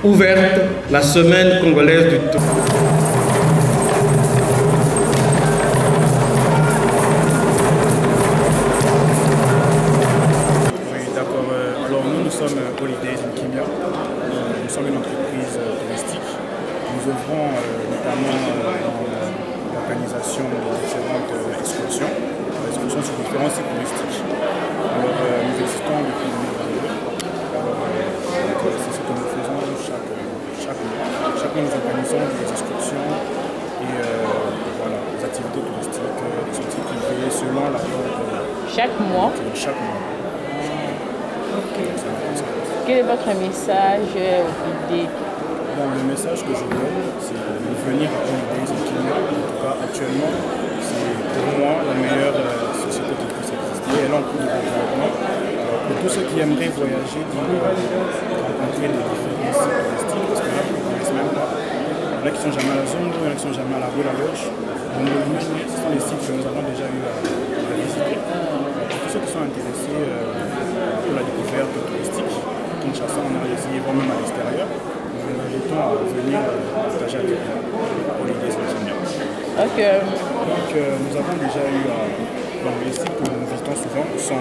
Ouverte la semaine congolaise du tourisme. Oui, d'accord. Alors nous sommes Holidays in Kimia. Nous sommes une entreprise touristique. Nous œuvrons notamment dans l'organisation de différentes excursions sur différents sites touristiques. Alors nous existons depuis 2022. C'est ce que nous faisons chaque mois. Chaque mois nous organisons des excursions et voilà, des activités touristiques, des sorties privées selon la chaque mois. Chaque mois. Okay. Quel est votre message ou idée? Bon, le message que je donne, c'est de venir à Holidays in Kimia. En tout cas, actuellement, c'est pour moi la meilleure société qui puisse exister. Elle est en cours de développement. Alors, pour tous ceux qui aimeraient voyager, rencontrer les différents sites touristiques, parce que là, ils ne connaissent même pas. Il y en a qui ne sont jamais à la Zongo, il y en a qui ne sont jamais à la Rue La Loge. Donc, ce sont les sites que nous avons déjà eu à visiter. Pour tous ceux qui sont intéressés pour la découverte touristique, Kinshasa, on a essayé vraiment à l'extérieur. Nous vous invitons à venir partager avec nous Holidays in Kimia. Okay. Donc, nous avons déjà eu les sites que nous visitons souvent sont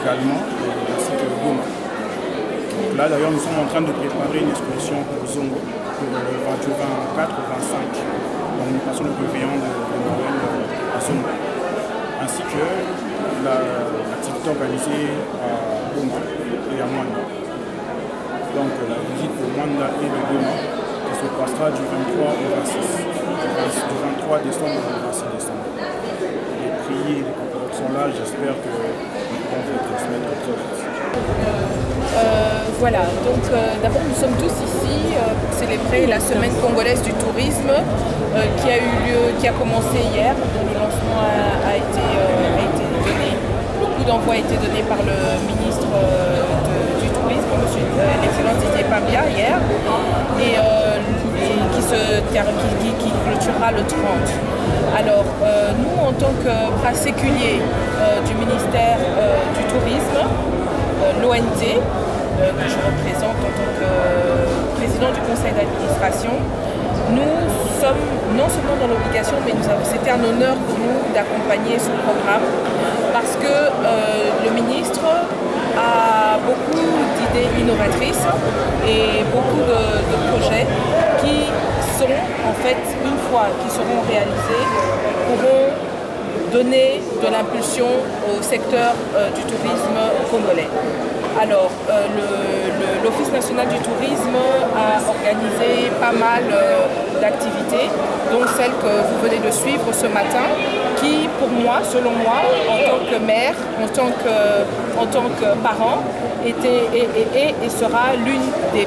également les sites de Goma. Donc là, d'ailleurs, nous sommes en train de préparer une excursion pour Zongo pour le 24 ou 25. Donc, nous passons le réveillon de Noël à Zongo. Ainsi que l'activité organisée à Goma et à Mwanda. Donc la visite pour Mwanda et de Goma qui se passera du 23 au 26. Du 23 décembre au 26 décembre. Les prix et les catalogues sont là, j'espère que nous pourrons vous transmettre très vite. Voilà, donc d'abord nous sommes tous ici pour célébrer la semaine congolaise du tourisme qui a commencé hier, dont le lancement a été donné. Le coup d'envoi a été donné par le ministre du tourisme, l'excellence Didier Pambia hier, et qui clôturera le 30. Alors nous en tant que bras séculier du ministère du tourisme, l'ONT, que je représente en tant que président du conseil d'administration, nous sommes non seulement dans l'obligation, mais c'était un honneur pour nous d'accompagner ce programme parce que le ministre a beaucoup d'idées innovatrices et beaucoup de projets qui sont, en fait, une fois qu'ils seront réalisés, pourront donner de l'impulsion au secteur du tourisme congolais. Alors, l'Office national du tourisme a organisé pas mal d'activités, dont celle que vous venez de suivre ce matin, qui, pour moi, selon moi, en tant que maire, en tant que parent, était et sera l'une des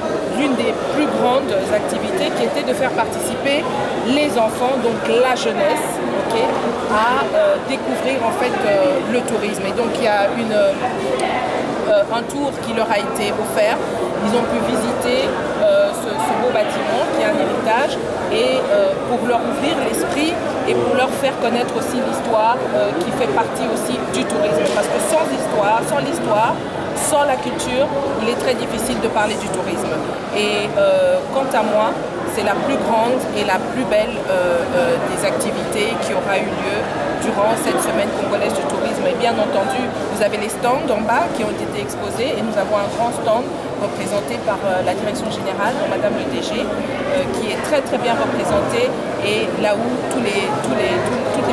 plus grandes activités qui était de faire participer les enfants, donc la jeunesse, okay, à découvrir en fait le tourisme. Et donc il y a un tour qui leur a été offert. Ils ont pu visiter ce beau bâtiment qui est un héritage et pour leur ouvrir l'esprit et pour leur faire connaître aussi l'histoire qui fait partie aussi du tourisme. Parce que sans l'histoire, sans la culture, il est très difficile de parler du tourisme. Et quant à moi, c'est la plus grande et la plus belle des activités qui aura eu lieu durant cette semaine congolaise du tourisme. Et bien entendu, vous avez les stands en bas qui ont été exposés et nous avons un grand stand représenté par la direction générale, Madame le DG, qui est très très bien représentée et là où toutes les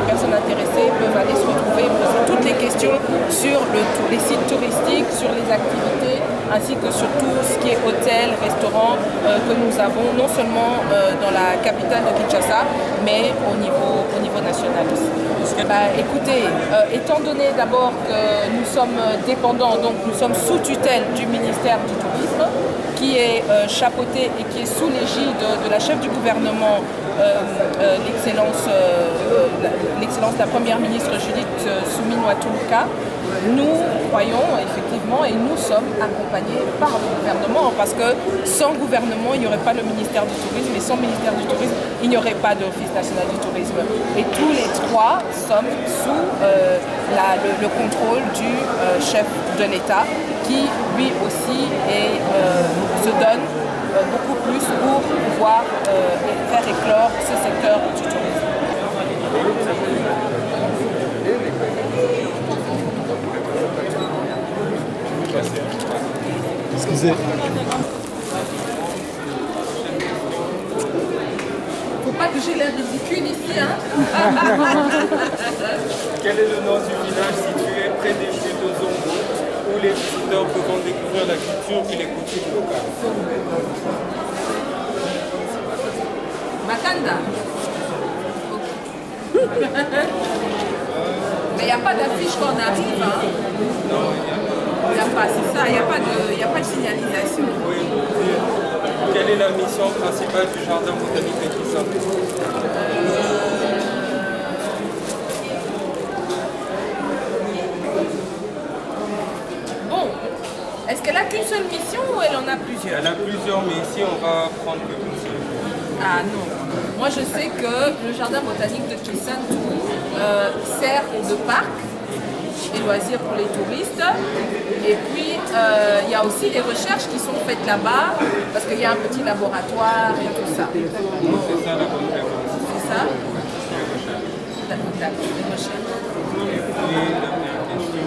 personnes intéressées peuvent aller se retrouver, poser toutes les questions sur les sites touristiques, sur les activités, ainsi que sur tout ce qui est hôtel, restaurant que nous avons non seulement dans la capitale de Kinshasa, mais au niveau national aussi. Écoutez, étant donné d'abord que nous sommes dépendants, donc nous sommes sous tutelle du ministère du Tourisme, qui est chapeauté et qui est sous l'égide de la chef du gouvernement, l'excellence de la première ministre Judith Suminwa-Tuluka, nous croyons effectivement et nous sommes accompagnés par le gouvernement parce que sans gouvernement il n'y aurait pas le ministère du Tourisme et sans ministère du Tourisme il n'y aurait pas d'Office national du tourisme et tous les trois sommes sous le contrôle du chef de l'État qui lui aussi se donne beaucoup plus pour pouvoir faire éclore ce secteur du tourisme. Excusez. Faut pas que j'ai l'air ridicule ici, hein. Quel est le nom du village situé près des chutes de Zongo où les visiteurs peuvent découvrir la culture et les coutumes locales? Makanda. Mais il n'y a pas d'affiche quand on arrive, hein. Non, Il n'y a pas, c'est ça, il n'y a pas de signalisation. oui. Quelle est la mission principale du jardin botanique de Kissan? Bon, est-ce qu'elle a qu'une seule mission ou elle en a plusieurs? Elle a plusieurs, mais ici on va prendre que une seule. Ah non. Moi je sais que le jardin botanique de Kisantu sert de parc et loisirs pour les touristes. Et puis il y a aussi des recherches qui sont faites là-bas parce qu'il y a un petit laboratoire et tout ça. C'est ça la bonne réponse. C'est ça? D'accord, les recherches. Et puis la dernière question.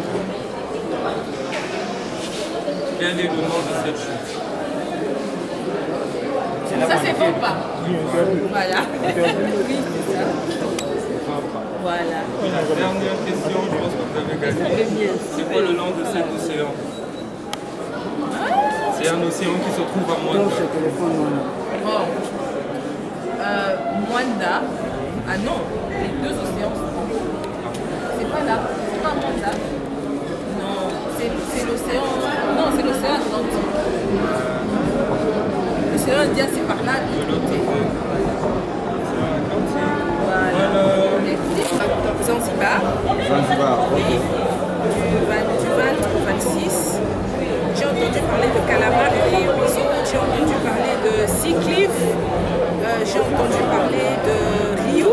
Quel est le nom de cette chute? Ça c'est bon pas. Voilà. Oui, c'est ça. Voilà. Et la dernière question, je pense que vous avez gagné. C'est quoi le nom de cet océan? C'est un océan qui se trouve à Mwanda. Oh. Mwanda. Ah non, les deux océans sont. C'est pas là. C'est pas Mwanda. Non, c'est l'océan. Non, c'est l'océan Atlantique. L'océan Indien, c'est par là, de l'autre côté. Voilà. Et puis, Zanzibar. Zanzibar. Oui. Du 20 au 26. J'ai entendu parler de Calamar et Rio. J'ai entendu parler de Sea Cliff. J'ai entendu parler de Rio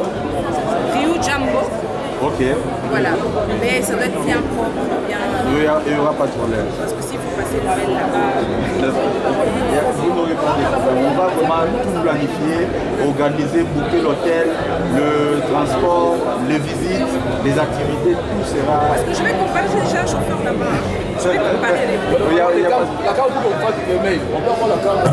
Jambo. Ok. Voilà. Mais ça doit être bien propre. Bien... Il n'y aura pas de problème. Parce que s'il faut passer Noël là-bas. Vous n'aurez pas de problème. On va vraiment tout planifier, organiser, booker l'hôtel, le transport, les visites, les activités, tout sera. Parce que je vais comparer, j'ai déjà un chauffeur là-bas. Je vais comparer les prix. La carte, on va le mail. On peut avoir la carte.